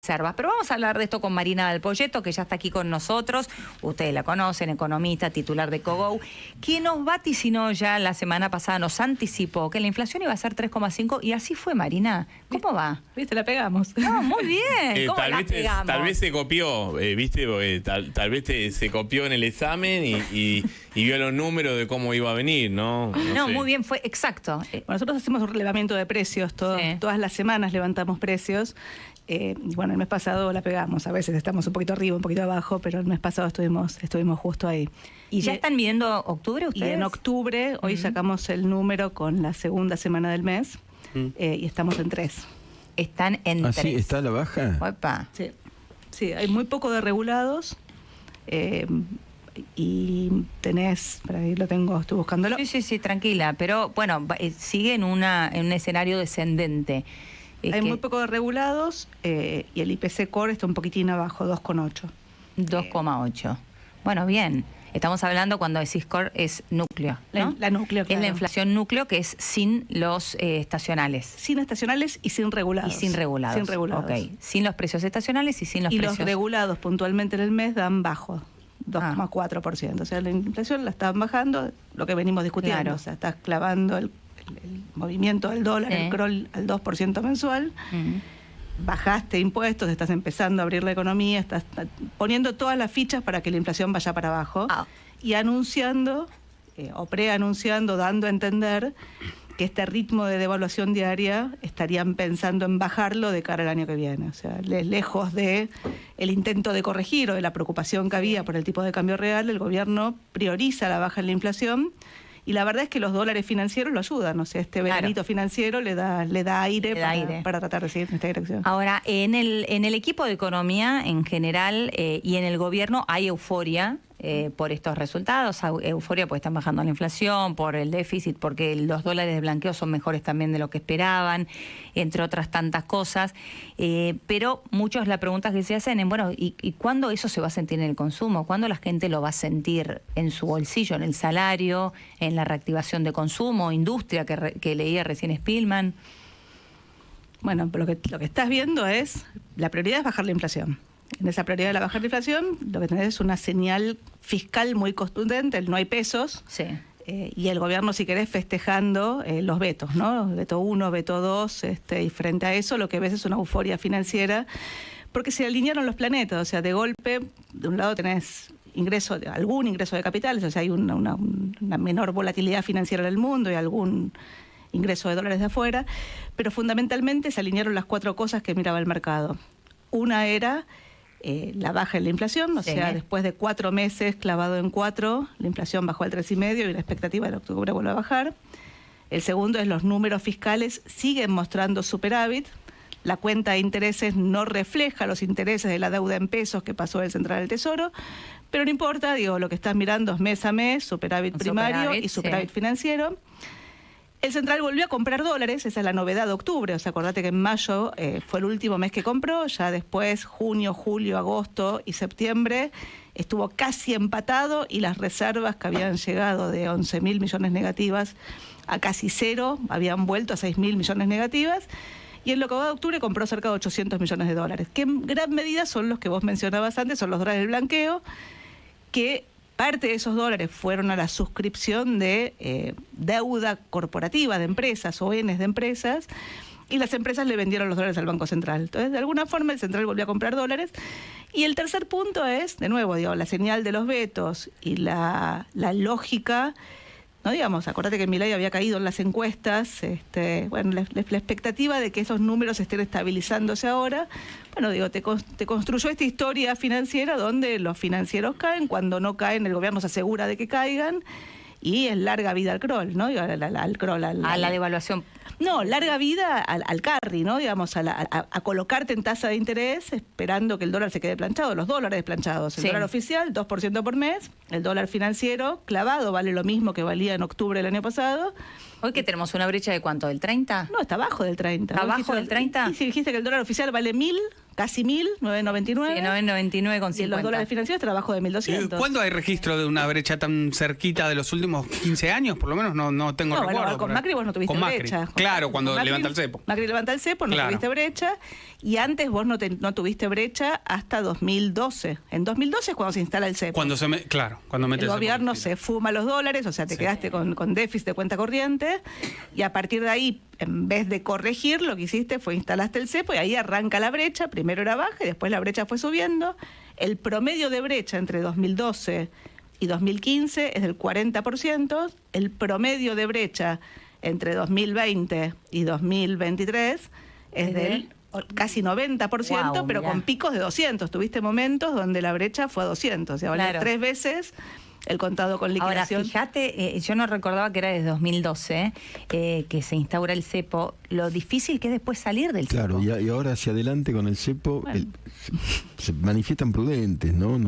reservas. Pero vamos a hablar de esto con Marina Dal Poyetto, que ya está aquí con nosotros. Ustedes la conocen, economista, titular de Cogou, quien nos vaticinó ya la semana pasada, nos anticipó que la inflación iba a ser 3,5 y así fue, Marina. ¿Cómo va? ¿Viste? La pegamos. No, muy bien. ¿Cómo la pegamos? Tal vez se copió, ¿viste? Porque tal vez se copió en el examen y vio los números de cómo iba a venir, ¿no? No, sé. muy bien, fue exacto. Bueno, nosotros hacemos un relevamiento de precios, Sí. todas las semanas levantamos precios. Bueno, el mes pasado la pegamos, a veces estamos un poquito arriba, un poquito abajo, pero el mes pasado estuvimos justo ahí. ¿Y ya están midiendo octubre ustedes? Y en octubre, hoy sacamos el número con la segunda semana del mes y estamos en 3. Están en 3. ¿Sí está a la baja? Opa. Sí, hay muy poco de regulados y tenés, por ahí lo tengo, estoy buscándolo. Sí, tranquila, pero bueno, sigue en un escenario descendente. Hay muy poco de regulados y el IPC Core está un poquitín abajo, 2,8. 2,8. Bueno, bien. Estamos hablando, cuando decís core, es núcleo, ¿no? La núcleo, claro. Es la inflación núcleo, que es sin los estacionales. Sin estacionales y sin regulados. Y sin regulados. Sin regulados. Ok. Sin los precios estacionales y sin los precios. Y los regulados puntualmente en el mes dan bajo, 2,4%. O sea, la inflación la están bajando, lo que venimos discutiendo. Claro. O sea, estás clavando el movimiento del dólar, el crawl al 2% mensual. Bajaste impuestos, estás empezando a abrir la economía, estás poniendo todas las fichas para que la inflación vaya para abajo y anunciando o preanunciando, dando a entender que este ritmo de devaluación diaria estarían pensando en bajarlo de cara al año que viene. O sea, lejos de el intento de corregir o de la preocupación que había por el tipo de cambio real, el gobierno prioriza la baja en la inflación. Y la verdad es que los dólares financieros lo ayudan, o sea, este veranito financiero le da aire para tratar de seguir en esta dirección. Ahora, en el equipo de economía en general y en el gobierno hay euforia por estos resultados, euforia porque están bajando la inflación, por el déficit, porque los dólares de blanqueo son mejores también de lo que esperaban, entre otras tantas cosas, pero muchos la pregunta que se hacen es, bueno, ¿y cuándo eso se va a sentir en el consumo? ¿Cuándo la gente lo va a sentir en su bolsillo, en el salario, en la reactivación de consumo, industria, que leía recién Spillman? Bueno, lo que estás viendo es, la prioridad es bajar la inflación. En esa prioridad de la bajar la inflación, lo que tenés es una señal fiscal muy contundente, el no hay pesos, y el gobierno, si querés, festejando los vetos, ¿no? Veto 1, veto 2, y frente a eso lo que ves es una euforia financiera, porque se alinearon los planetas, o sea, de golpe, de un lado tenés algún ingreso de capitales, o sea, hay una menor volatilidad financiera en el mundo y algún ingreso de dólares de afuera, pero fundamentalmente se alinearon las 4 cosas que miraba el mercado. Una era la baja en la inflación, o sea, después de 4 meses clavado en 4, la inflación bajó al 3,5 y la expectativa de octubre vuelve a bajar. El segundo es los números fiscales siguen mostrando superávit. La cuenta de intereses no refleja los intereses de la deuda en pesos que pasó del Central del Tesoro, pero no importa, digo, lo que estás mirando es mes a mes, superávit primario y superávit financiero. El Central volvió a comprar dólares, esa es la novedad de octubre, o sea, acordate que en mayo fue el último mes que compró, ya después junio, julio, agosto y septiembre estuvo casi empatado y las reservas que habían llegado de 11.000 millones negativas a casi cero, habían vuelto a 6.000 millones negativas, y en lo que va de octubre compró cerca de 800 millones de dólares, que en gran medida son los que vos mencionabas antes, son los dólares del blanqueo, que parte de esos dólares fueron a la suscripción de deuda corporativa de empresas, ONs de empresas, y las empresas le vendieron los dólares al Banco Central. Entonces, de alguna forma, el Central volvió a comprar dólares. Y el tercer punto es, de nuevo, digo, la señal de los vetos y la lógica, no digamos, acordate que Milei había caído en las encuestas, bueno, la expectativa de que esos números estén estabilizándose ahora, bueno, digo, te construyó esta historia financiera donde los financieros caen, cuando no caen el gobierno se asegura de que caigan, y es larga vida al crawl, ¿no? Al crawl, a la devaluación. No, larga vida al carry, ¿no? Digamos, a colocarte en tasa de interés esperando que el dólar se quede planchado, los dólares planchados. El dólar oficial, 2% por mes, el dólar financiero clavado vale lo mismo que valía en octubre del año pasado. ¿Hoy que tenemos una brecha de cuánto? ¿Del 30? No, está abajo del 30. ¿Está abajo del 30? Y si dijiste que el dólar oficial vale 1.000, casi 1.000, 9.99. Sí, 9.99,50. Y los dólares financieros están abajo de 1.200. ¿Cuándo hay registro de una brecha tan cerquita de los últimos 15 años? Por lo menos no tengo recuerdo. Bueno, con Macri vos no tuviste brecha. Claro, cuando levanta el cepo. Macri levanta el cepo, no tuviste brecha. Y antes vos no tuviste brecha hasta 2012. En 2012 es cuando se instala el cepo. Cuando mete el gobierno se fuma los dólares, o sea, te quedaste con déficit de cuenta corriente, y a partir de ahí, en vez de corregir, lo que hiciste fue instalaste el cepo y ahí arranca la brecha. Primero era baja y después la brecha fue subiendo. El promedio de brecha entre 2012 y 2015 es del 40%. El promedio de brecha entre 2020 y 2023 es del casi 90%, wow, pero mirá. con picos de 200. Tuviste momentos donde la brecha fue a 200, o sea, Claro. 3 veces el contado con Ahora, liquidación. fíjate, yo no recordaba que era desde 2012 que se instaura el cepo, lo difícil que es después salir del Claro, cepo. y ahora hacia adelante con el cepo Bueno. se manifiestan prudentes, ¿no?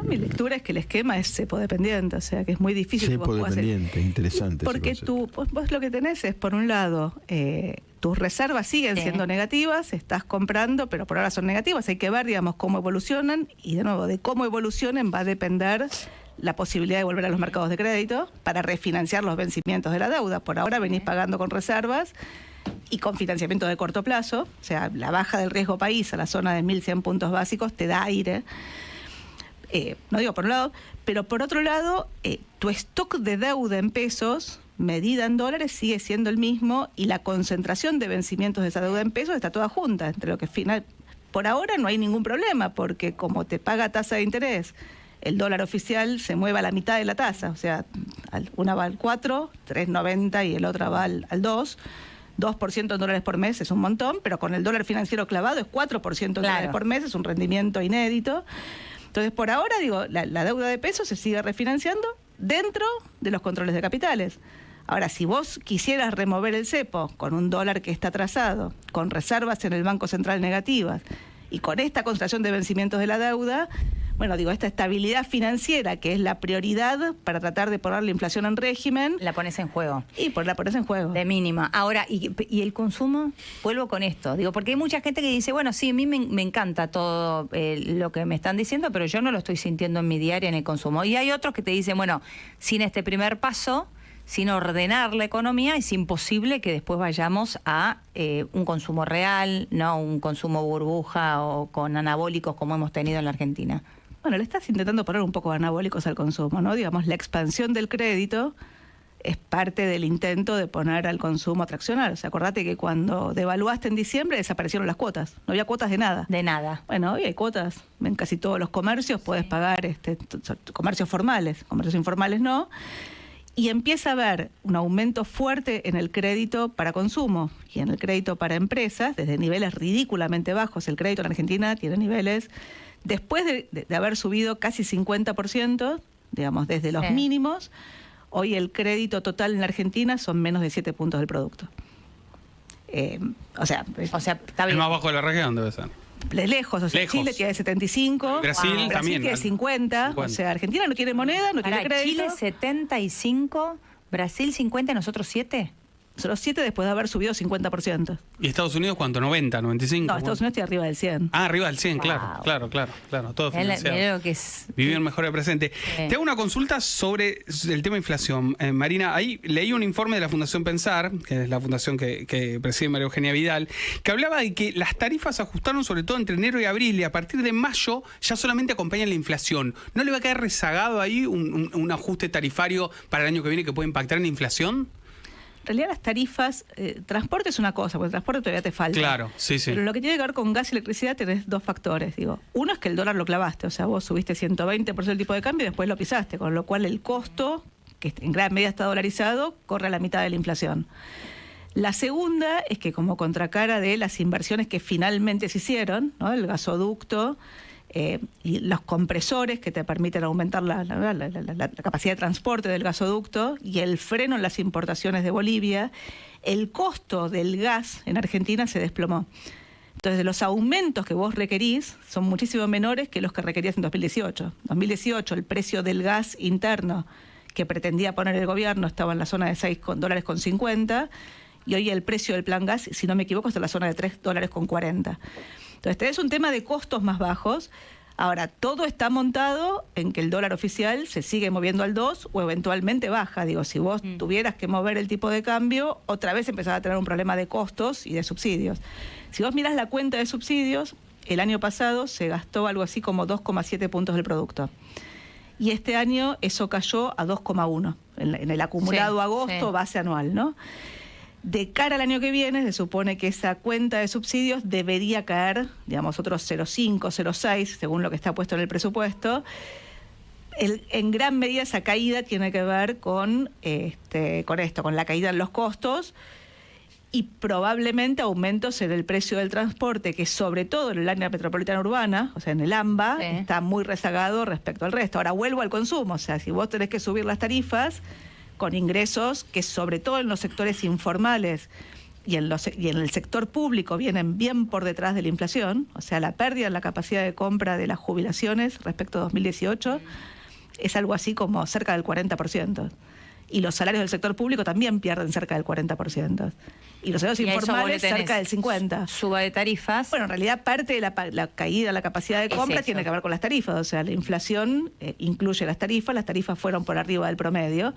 Mi lectura es que el esquema es cepo dependiente, o sea que es muy difícil que vos Cepo puedas hacer. dependiente, interesante. ese Porque concepto. vos lo que tenés es, por un lado, tus reservas siguen Sí. siendo negativas, estás comprando, pero por ahora son negativas. Hay que ver, digamos, cómo evolucionan, y de nuevo, de cómo evolucionen va a depender la posibilidad de volver a los mercados de crédito para refinanciar los vencimientos de la deuda. Por ahora venís pagando con reservas y con financiamiento de corto plazo, o sea, la baja del riesgo país a la zona de 1.100 puntos básicos te da aire. No digo por un lado, pero por otro lado, tu stock de deuda en pesos, medida en dólares, sigue siendo el mismo, y la concentración de vencimientos de esa deuda en pesos está toda junta, entre lo que por ahora no hay ningún problema, porque como te paga tasa de interés, el dólar oficial se mueve a la mitad de la tasa, o sea, una va al 4, 3.90 y el otra va al 2. 2% en dólares por mes es un montón, pero con el dólar financiero clavado es 4% en dólares por mes, es un rendimiento inédito. Entonces, por ahora, digo, la deuda de pesos se sigue refinanciando dentro de los controles de capitales. Ahora, si vos quisieras remover el cepo con un dólar que está atrasado, con reservas en el Banco Central negativas y con esta concentración de vencimientos de la deuda, bueno, digo, esta estabilidad financiera, que es la prioridad para tratar de poner la inflación en régimen, La pones en juego. y la pones en juego. De mínima. Ahora, ¿y el consumo? Vuelvo con esto. Digo, porque hay mucha gente que dice, bueno, sí, a mí me encanta todo lo que me están diciendo, pero yo no lo estoy sintiendo en mi diaria en el consumo. Y hay otros que te dicen, bueno, sin este primer paso, sin ordenar la economía, es imposible que después vayamos a un consumo real, no un consumo burbuja o con anabólicos como hemos tenido en la Argentina. Bueno, le estás intentando poner un poco de anabólicos al consumo, ¿no? Digamos, la expansión del crédito es parte del intento de poner al consumo traccionar. O sea, acordate que cuando devaluaste en diciembre desaparecieron las cuotas. No había cuotas de nada. De nada. Bueno, hoy hay cuotas. En casi todos los comercios puedes pagar comercios formales, comercios informales no. Y empieza a haber un aumento fuerte en el crédito para consumo y en el crédito para empresas, desde niveles ridículamente bajos. El crédito en Argentina tiene niveles, después de haber subido casi 50%, digamos, desde los mínimos, hoy el crédito total en la Argentina son menos de 7 puntos del producto. O sea, está bien. El más bajo de la región debe ser. lejos, o sea, Lejos. Chile tiene 75, Brasil también. tiene 50, o sea, Argentina no tiene moneda, no tiene Pará, crédito. Chile 75, Brasil 50 y nosotros 7. Solo 7 después de haber subido 50%. ¿Y Estados Unidos cuánto? ¿90, 95? No, Estados Unidos está arriba del 100. Ah, arriba del 100, Wow. claro. Todo financiado. Mirá lo que es. Vivir mejor el presente. Sí. Te hago una consulta sobre el tema inflación. Marina, ahí leí un informe de la Fundación Pensar, que es la fundación que preside María Eugenia Vidal, que hablaba de que las tarifas se ajustaron sobre todo entre enero y abril, y a partir de mayo ya solamente acompañan la inflación. ¿No le va a quedar rezagado ahí un ajuste tarifario para el año que viene que puede impactar en la inflación? En realidad las tarifas, transporte es una cosa, porque el transporte todavía te falta. Claro, sí. Pero lo que tiene que ver con gas y electricidad tenés dos factores. Digo, uno es que el dólar lo clavaste, o sea, vos subiste 120% el tipo de cambio y después lo pisaste, con lo cual el costo, que en gran medida está dolarizado, corre a la mitad de la inflación. La segunda es que como contracara de las inversiones que finalmente se hicieron, ¿no? El gasoducto y los compresores que te permiten aumentar la capacidad de transporte del gasoducto y el freno en las importaciones de Bolivia, el costo del gas en Argentina se desplomó. Entonces, los aumentos que vos requerís son muchísimo menores que los que requerías en 2018. En 2018, el precio del gas interno que pretendía poner el gobierno estaba en la zona de $6.50 y hoy el precio del plan gas, si no me equivoco, está en la zona de $3.40. Entonces, tenés un tema de costos más bajos. Ahora, todo está montado en que el dólar oficial se sigue moviendo al 2 o eventualmente baja. Digo, si vos tuvieras que mover el tipo de cambio, otra vez empezás a tener un problema de costos y de subsidios. Si vos mirás la cuenta de subsidios, el año pasado se gastó algo así como 2,7 puntos del producto. Y este año eso cayó a 2,1 en el acumulado agosto base anual, ¿no? De cara al año que viene, se supone que esa cuenta de subsidios debería caer, digamos, otros 0,5, 0,6, según lo que está puesto en el presupuesto. En gran medida esa caída tiene que ver con la caída en los costos y probablemente aumentos en el precio del transporte, que sobre todo en el área metropolitana urbana, o sea, en el AMBA, está muy rezagado respecto al resto. Ahora vuelvo al consumo, o sea, si vos tenés que subir las tarifas con ingresos que sobre todo en los sectores informales y en el sector público vienen bien por detrás de la inflación, o sea, la pérdida en la capacidad de compra de las jubilaciones respecto a 2018 es algo así como cerca del 40%. Y los salarios del sector público también pierden cerca del 40%. Y los salarios informales cerca del 50%. Suba de tarifas. Bueno, en realidad parte de la caída en la capacidad de compra tiene que ver con las tarifas. O sea, la inflación incluye las tarifas fueron por arriba del promedio.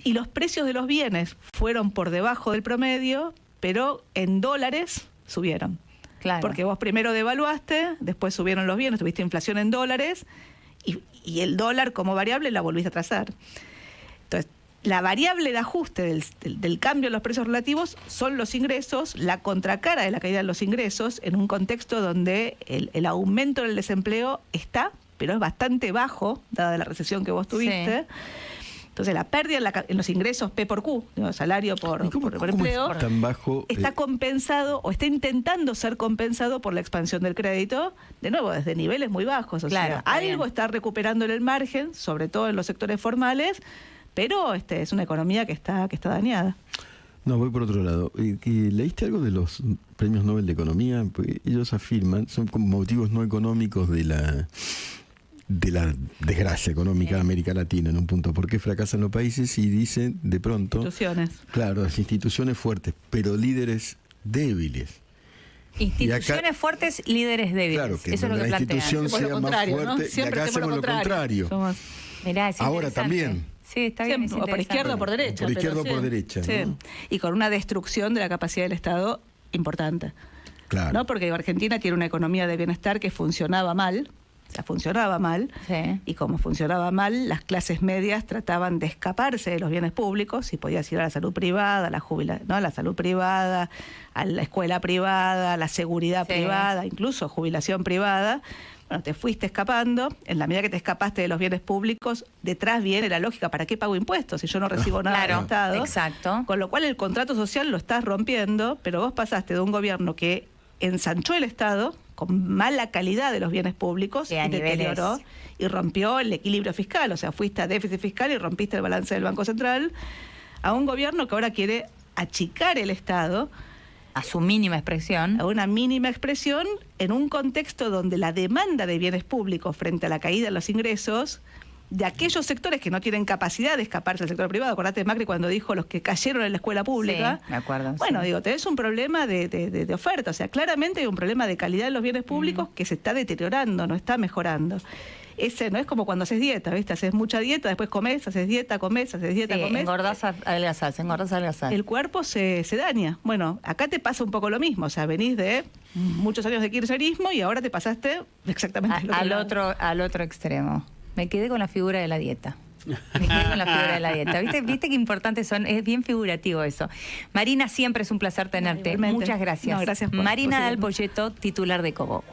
Y los precios de los bienes fueron por debajo del promedio, pero en dólares subieron. Claro. Porque vos primero devaluaste, después subieron los bienes, tuviste inflación en dólares, y el dólar como variable la volviste a trazar. Entonces, la variable de ajuste del cambio en los precios relativos son los ingresos, la contracara de la caída de los ingresos, en un contexto donde el aumento del desempleo está, pero es bastante bajo, dada la recesión que vos tuviste. Sí. Entonces, la pérdida en los ingresos P por Q, salario por empleo, es tan bajo, está compensado o está intentando ser compensado por la expansión del crédito, de nuevo, desde niveles muy bajos. O sea, algo está recuperando en el margen, sobre todo en los sectores formales, pero es una economía que está dañada. No, voy por otro lado. ¿Leíste algo de los premios Nobel de Economía? Porque ellos afirman, son como motivos no económicos de la desgracia económica de América Latina en un punto. ¿Por qué fracasan los países? Y dicen, de pronto... Instituciones. Claro, las instituciones fuertes, pero líderes débiles. Instituciones fuertes, líderes débiles. Claro, que eso es lo que la plantean. institución sea más fuerte, ¿no? y acá hacemos lo contrario. Mirá, es ahora también. Sí, está bien. O por izquierda o por derecha. Por izquierda o por derecha. Sí. ¿No? Y con una destrucción de la capacidad del Estado importante. Claro. ¿No? Porque Argentina tiene una economía de bienestar que funcionaba mal. Y como funcionaba mal, las clases medias trataban de escaparse de los bienes públicos y podías ir a la salud privada, a la salud privada, a la escuela privada, a la seguridad privada, incluso jubilación privada. Bueno, te fuiste escapando. En la medida que te escapaste de los bienes públicos, detrás viene la lógica: ¿para qué pago impuestos si yo no recibo nada del Estado? Exacto. Con lo cual el contrato social lo estás rompiendo, pero vos pasaste de un gobierno que ensanchó el Estado con mala calidad de los bienes públicos, y deterioró y rompió el equilibrio fiscal, o sea, fuiste a déficit fiscal y rompiste el balance del Banco Central, a un gobierno que ahora quiere achicar el Estado a su mínima expresión. A una mínima expresión en un contexto donde la demanda de bienes públicos frente a la caída en los ingresos de aquellos sectores que no tienen capacidad de escaparse del sector privado. Acordate de Macri cuando dijo los que cayeron en la escuela pública. Sí, me acuerdo. Bueno, digo, tenés un problema de oferta. O sea, claramente hay un problema de calidad de los bienes públicos que se está deteriorando, no está mejorando. Ese no es como cuando haces dieta, ¿viste? Haces mucha dieta, después comés, haces dieta, comés. Engordás, adelgazás. El cuerpo se daña. Bueno, acá te pasa un poco lo mismo. O sea, venís de muchos años de kirchnerismo y ahora te pasaste exactamente al otro extremo. Me quedé con la figura de la dieta. ¿Viste qué importantes son? Es bien figurativo eso. Marina, siempre es un placer tenerte. Muchas gracias. No, gracias por Marina Dal Poyetto, titular de Cogogo.